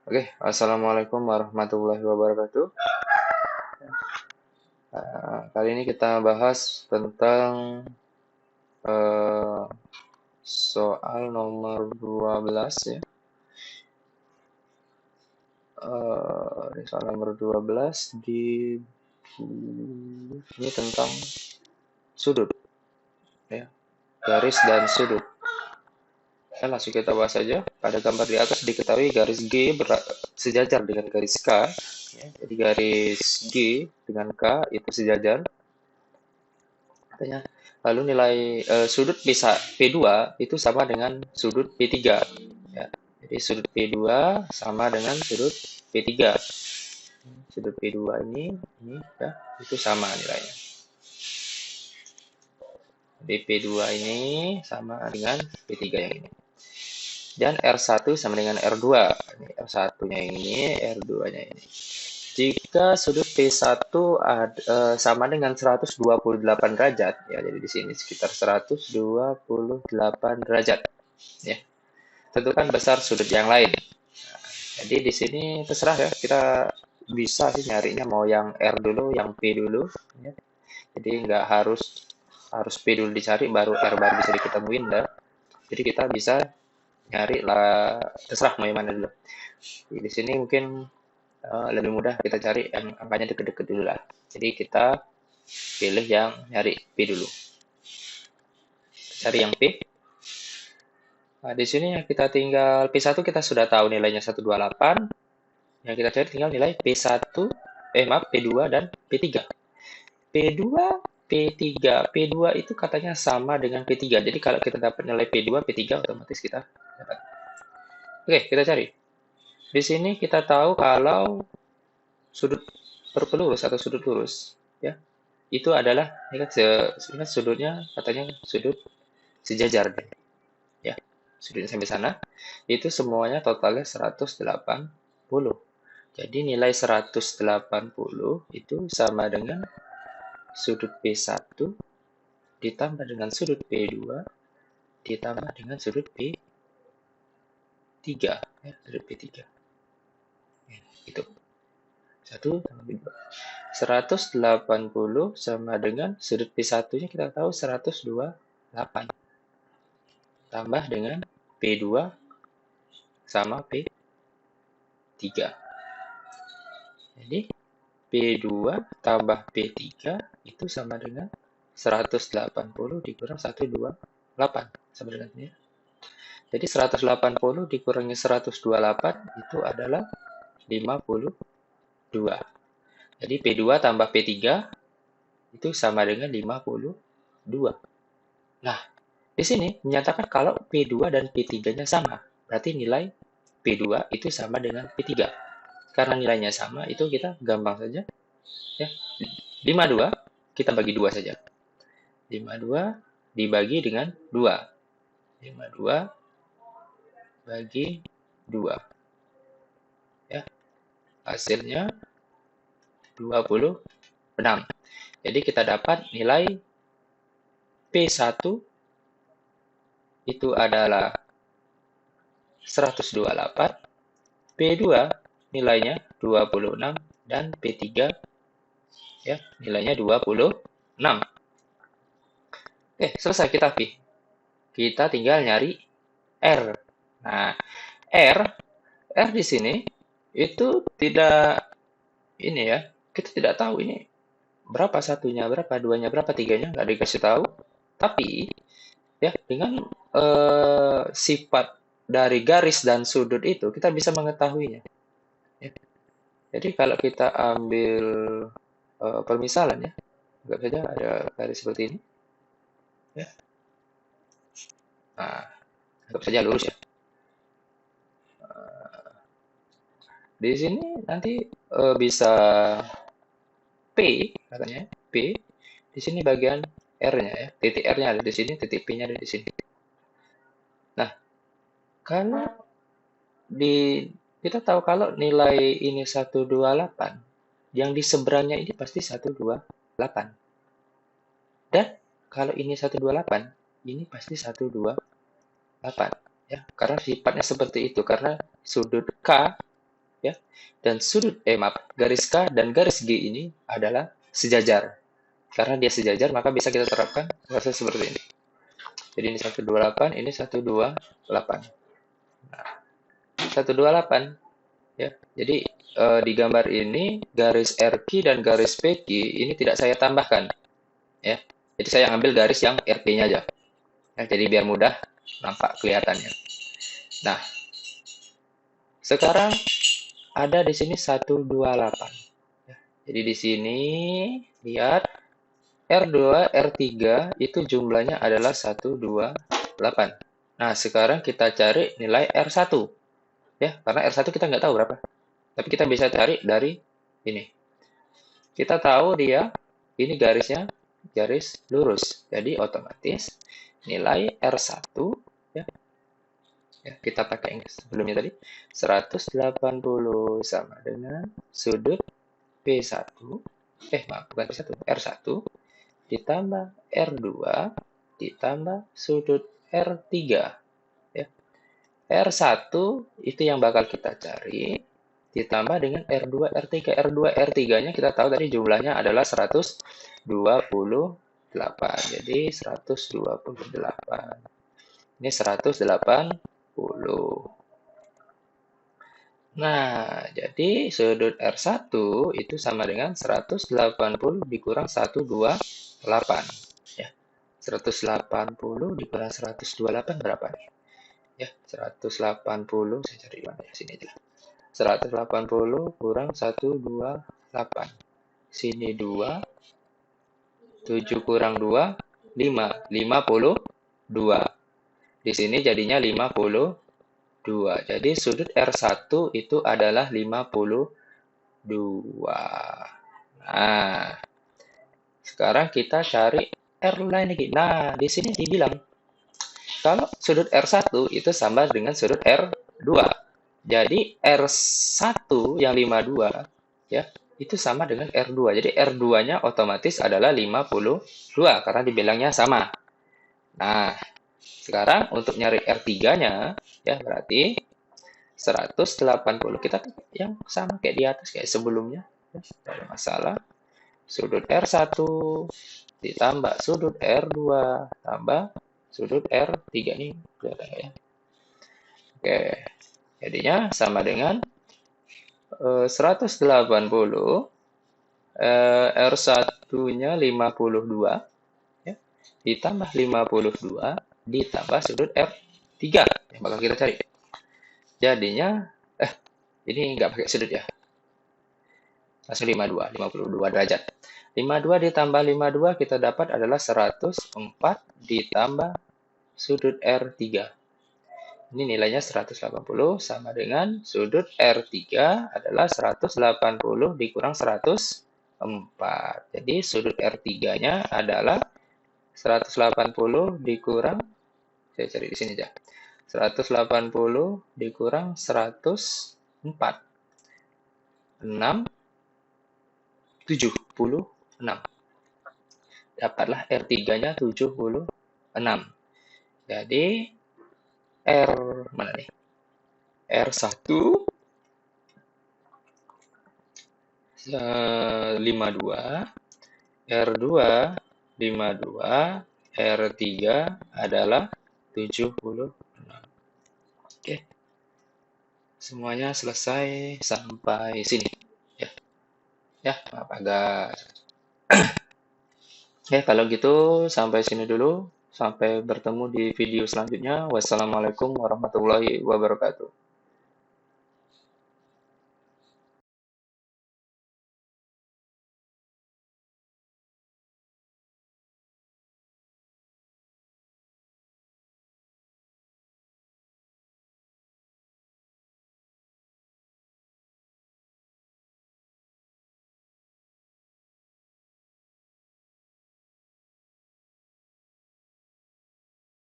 Oke, Assalamualaikum warahmatullahi wabarakatuh. Kali ini kita bahas tentang eh, soal nomor 12 ya. Ini soal nomor 12 ini tentang sudut ya, garis dan sudut. Ya, langsung kita bahas saja. Pada gambar di atas diketahui garis G sejajar dengan garis K. Ya. Jadi garis G dengan K itu sejajar. Katanya. Lalu nilai sudut P2 itu sama dengan sudut P3. Ya. Jadi sudut P2 sama dengan sudut P3. Sudut P2 ini ya, itu sama nilainya. Jadi P2 ini sama dengan P3 yang ini. Dan R1 sama dengan R2. Ini R1-nya ini, R2-nya ini. Jika sudut P1 sama dengan 128 derajat, ya, jadi di sini sekitar 128 derajat, ya. Tentukan besar sudut yang lain. Jadi di sini terserah ya, kita bisa sih nyarinya mau yang R dulu, yang P dulu, ya. Jadi nggak harus harus P dulu dicari, baru R baru bisa diketemuin, dah. Jadi kita bisa nyari lah, terserah mau yang mana dulu. Jadi di sini mungkin lebih mudah kita cari yang angkanya deket-deket dulu lah. Jadi kita pilih yang nyari P dulu. Cari yang P. Nah, di sini kita tinggal P1 kita sudah tahu nilainya 128. Yang kita cari tinggal nilai P1, maaf, P2 dan P3. P2, P3. P2 itu katanya sama dengan P3. Jadi kalau kita dapat nilai P2, P3 otomatis kita dapat. Oke, kita cari. Di sini kita tahu kalau sudut berpelurus atau sudut lurus, ya, itu adalah ini kan sudutnya katanya sudut sejajar deh, ya. Sudutnya sampai sana itu semuanya totalnya 180. Jadi nilai 180 itu sama dengan sudut P1 ditambah dengan sudut P2 ditambah dengan sudut P3, ya, sudut P3. Ya, itu. 180 sama dengan sudut P1-nya kita tahu 128. Tambah dengan P2 sama P3. Jadi P2 tambah P3 itu sama dengan 180 dikurang 128. Sama dengan ini. Jadi 180 dikurangi 128 itu adalah 52. Jadi P2 tambah P3 itu sama dengan 52. Nah, di sini menyatakan kalau P2 dan P3-nya sama. Berarti nilai P2 itu sama dengan P3. Karena nilainya sama, itu kita gampang saja. Ya. 52 kita bagi 2 saja. 52 dibagi dengan 2. 52 bagi 2. Ya. Hasilnya 26. Jadi kita dapat nilai P1 itu adalah 128, P2 nilainya 26, dan P3 ya nilainya 26. Selesai kita P. Kita tinggal nyari R. Nah, R di sini itu tidak ini ya, kita tidak tahu ini berapa satunya, berapa duanya, berapa tiganya, nggak dikasih tahu. Tapi ya dengan sifat dari garis dan sudut itu kita bisa mengetahuinya. Ya. Jadi kalau kita ambil permisalan ya, anggap saja ada garis seperti ini. Ya. Nah, anggap saja lurus ya. Di sini nanti bisa P katanya, P. Di sini bagian R-nya ya, titik R-nya ada di sini, titik P-nya ada di sini. Nah, kalau di kita tahu kalau nilai ini 128, yang di seberangnya ini pasti 128. Dan kalau ini 128, ini pasti 128. Ya, karena sifatnya seperti itu. Karena sudut K ya. Dan garis K dan garis G ini adalah sejajar. Karena dia sejajar, maka bisa kita terapkan proses seperti ini. Jadi ini 128, ini 128. Nah, 128, ya. Jadi di gambar ini garis RQ dan garis PQ ini tidak saya tambahkan, ya. Jadi saya ambil garis yang RP-nya aja. Ya, jadi biar mudah nampak kelihatannya. Nah, sekarang ada di sini 128. Ya, jadi di sini lihat R2, R3 itu jumlahnya adalah 128. Nah, sekarang kita cari nilai R1. Ya, karena R1 kita nggak tahu berapa. Tapi kita bisa cari dari ini. Kita tahu dia, ini garisnya garis lurus. Jadi otomatis nilai R1, ya, kita pakai yang sebelumnya tadi, 180 sama dengan sudut P1, maaf, bukan P1, R1, ditambah R2, ditambah sudut R3. Ya. R1 itu yang bakal kita cari, ditambah dengan R2, R3. R2, R3-nya kita tahu tadi jumlahnya adalah 128. Jadi 128. Ini 180. Nah, jadi sudut R1 itu sama dengan 180 dikurang 128. Ya. 180 dikurang 128 berapa nih? Ya, 180, saya cari mana ya, sini aja. 180 kurang 128. Sini 2, 7 kurang 2, 5. 52. Di sini jadinya 52. Jadi sudut R1 itu adalah 52. Nah, sekarang kita cari R lain lagi. Nah, di sini dibilang kalau sudut R1 itu sama dengan sudut R2. Jadi R1 yang 52, ya, itu sama dengan R2. Jadi R2-nya otomatis adalah 52 karena dibilangnya sama. Nah, sekarang untuk nyari R3-nya, ya berarti 180. Kita yang sama kayak di atas, kayak sebelumnya. Ya, tidak ada masalah. Sudut R1 ditambah sudut R2 tambah sudut R3 ini kelihatan ya. Oke, jadinya sama dengan 180, R1-nya 52, ya, ditambah 52, ditambah sudut R3 yang bakal kita cari. Jadinya, ini nggak pakai sudut ya. Langsung 52 derajat. 52 ditambah 52 kita dapat adalah 104 ditambah sudut R3. Ini nilainya 180 sama dengan sudut R3 adalah 180 dikurang 104. Jadi sudut R3-nya adalah 180 dikurang, saya cari di sini aja. 180 dikurang 104. 76. Dapatlah R3-nya 76. Jadi R mana nih? R1 52, R2 52, R3 adalah 76. Oke. Semuanya selesai sampai sini. Ya, maaf agak. Oke, kalau gitu sampai sini dulu. Sampai bertemu di video selanjutnya. Wassalamualaikum warahmatullahi wabarakatuh.